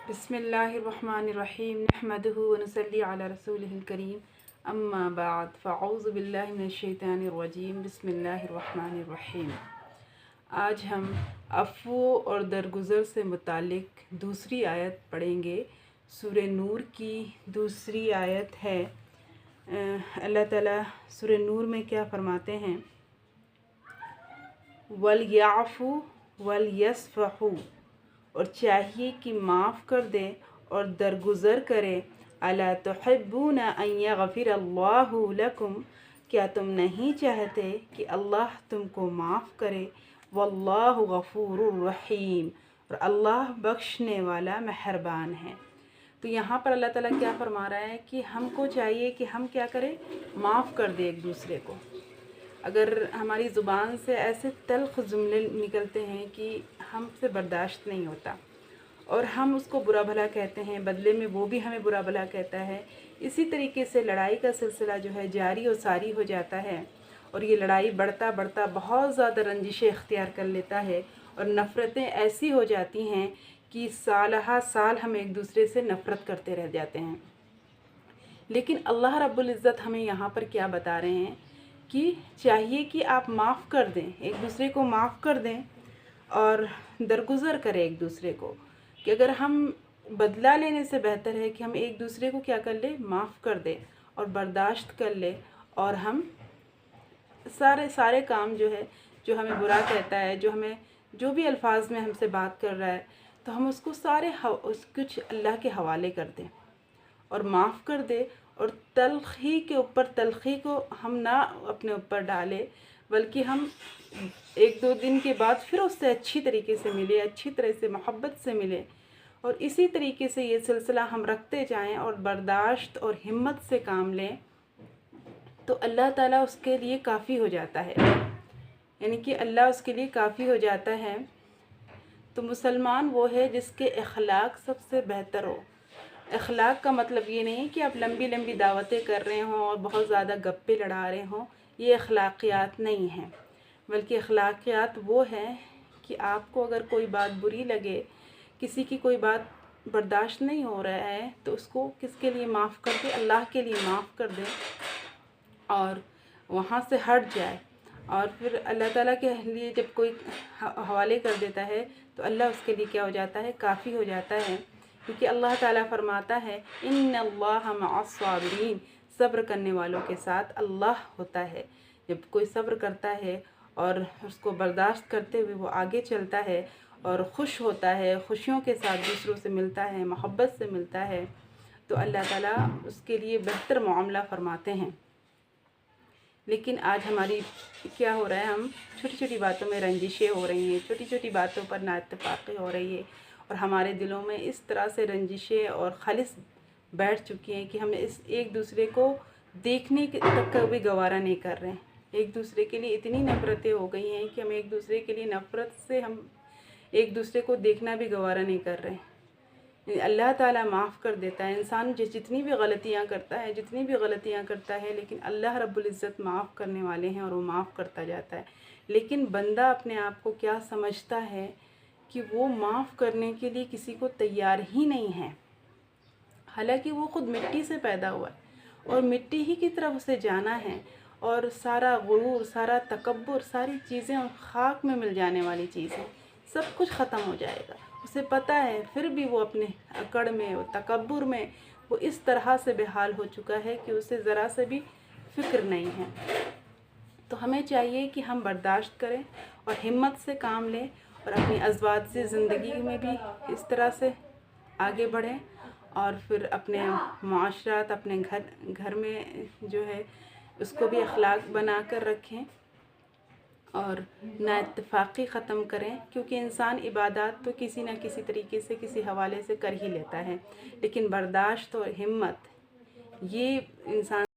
बिस्मिल्लाहिर्रहमानिर्रहीम नहमदुहु व नसल्ली अला रसूलिहिल करीम अम्मा बाद फ़अऊज़ु बिल्लाहि मिनश्शैतानिर्रजीम बिस्मिल्लाहिर्रहमानिर्रहीम। आज हम अफ़्व और दरगुज़र से मुतालिक दूसरी आयत पढ़ेंगे। सूरह नूर की दूसरी आयत है। अल्लाह ताला सूरह नूर में क्या फरमाते हैं? वल याफ़ू वल यस्फ़हू, और चाहिए कि माफ़ कर दे और दरगुज़र करे। अला तुहिब्बूना अन यग़फ़िरल्लाहु लकुम, क्या तुम नहीं चाहते कि अल्लाह तुमको माफ़ करे। वल्लाहु गफ़ूरुर रहीम, और अल्लाह बख्शने वाला मेहरबान है। तो यहाँ पर अल्लाह ताला क्या फरमा रहा है कि हमको चाहिए कि हम क्या करें, माफ़ कर दें एक दूसरे को। अगर हमारी ज़ुबान से ऐसे तल्ख़ जुमले निकलते हैं कि हमसे बर्दाश्त नहीं होता और हम उसको बुरा भला कहते हैं, बदले में वो भी हमें बुरा भला कहता है, इसी तरीके से लड़ाई का सिलसिला जो है जारी और सारी हो जाता है। और ये लड़ाई बढ़ता बढ़ता बहुत ज़्यादा रंजिशें इख्तियार कर लेता है और नफ़रतें ऐसी हो जाती हैं कि सालहा साल हम एक दूसरे से नफ़रत करते रह जाते हैं। लेकिन अल्लाह रब्बुल इज़्ज़त हमें यहाँ पर क्या बता रहे हैं कि चाहिए कि आप माफ़ कर दें, एक दूसरे को माफ़ कर दें और दरगुज़र करें एक दूसरे को। कि अगर हम बदला लेने से बेहतर है कि हम एक दूसरे को क्या कर ले, माफ़ कर दें और बर्दाश्त कर ले, और हम सारे काम जो है, जो हमें बुरा कहता है, जो हमें जो भी अल्फाज में हमसे बात कर रहा है, तो हम उसको कुछ अल्लाह के हवाले कर दें और माफ़ कर दे। और तल्ख़ी के ऊपर तल्ख़ी को हम ना अपने ऊपर डालें, बल्कि हम एक दो दिन के बाद फिर उससे अच्छी तरीके से मिले, अच्छी तरह से मोहब्बत से मिले, और इसी तरीके से ये सिलसिला हम रखते जाएं और बर्दाश्त और हिम्मत से काम लें, तो अल्लाह ताला उसके लिए काफ़ी हो जाता है। यानी कि अल्लाह उसके लिए काफ़ी हो जाता है। तो मुसलमान वो है जिसके अखलाक सबसे बेहतर हो। अखलाक का मतलब ये नहीं कि आप लंबी लंबी दावतें कर रहे हों और बहुत ज़्यादा गप्पे लड़ा रहे हों, ये अखलाकियात नहीं हैं। बल्कि अखलाकियात वो है कि आपको अगर कोई बात बुरी लगे, किसी की कोई बात बर्दाश्त नहीं हो रहा है, तो उसको किसके लिए माफ़ कर दे, अल्लाह के लिए माफ़ कर दे और वहाँ से हट जाए। और फिर अल्लाह ताला के लिए जब कोई हवाले कर देता है तो अल्लाह उसके लिए क्या हो जाता है, काफ़ी हो जाता है। क्योंकि अल्लाह ताला फरमाता है इन्नल्लाह मअस-साबिरीन, सब्र करने वालों के साथ अल्लाह होता है। जब कोई सब्र करता है और उसको बर्दाश्त करते हुए वो आगे चलता है और खुश होता है, खुशियों के साथ दूसरों से मिलता है, मोहब्बत से मिलता है, तो अल्लाह ताला उसके लिए बेहतर मामला फरमाते हैं। लेकिन आज हमारी क्या हो रहा है, हम छोटी छोटी बातों में रंजिशें हो रही हैं, छोटी छोटी बातों पर नाइत्तेफाक़ी हो रही है, और हमारे दिलों में इस तरह से रंजिशें और खालिस बैठ चुकी हैं कि हम इस एक दूसरे को देखने तक का भी गवारा नहीं कर रहे हैं। एक दूसरे के लिए इतनी नफ़रतें हो गई हैं कि हम एक दूसरे के लिए नफ़रत से हम एक दूसरे को देखना भी गवारा नहीं कर रहे हैं। अल्लाह ताला माफ़ कर देता है। इंसान जितनी भी गलतियाँ करता है, लेकिन अल्लाह रब्बुल इज़्ज़त माफ़ करने वाले हैं और वो माफ़ करता जाता है। लेकिन बंदा अपने आप को क्या समझता है कि वो माफ़ करने के लिए किसी को तैयार ही नहीं है। हालांकि वो ख़ुद मिट्टी से पैदा हुआ है और मिट्टी ही की तरफ उसे जाना है, और सारा गुरूर, सारा तकब्बुर, सारी चीज़ें खाक में मिल जाने वाली चीज़ें, सब कुछ ख़त्म हो जाएगा, उसे पता है। फिर भी वो अपने अकड़ में और तकब्बुर में वो इस तरह से बेहाल हो चुका है कि उसे ज़रा से भी फ़िक्र नहीं है। तो हमें चाहिए कि हम बर्दाश्त करें और हिम्मत से काम लें और अपनी अज़वाजी ज़िंदगी में भी इस तरह से आगे बढ़ें, और फिर अपने माशरात, अपने घर में जो है उसको भी अखलाक बना कर रखें और नाइत्तेफाक़ी ख़त्म करें। क्योंकि इंसान इबादत तो किसी न किसी तरीके से, किसी हवाले से कर ही लेता है, लेकिन बर्दाश्त और हिम्मत ये इंसान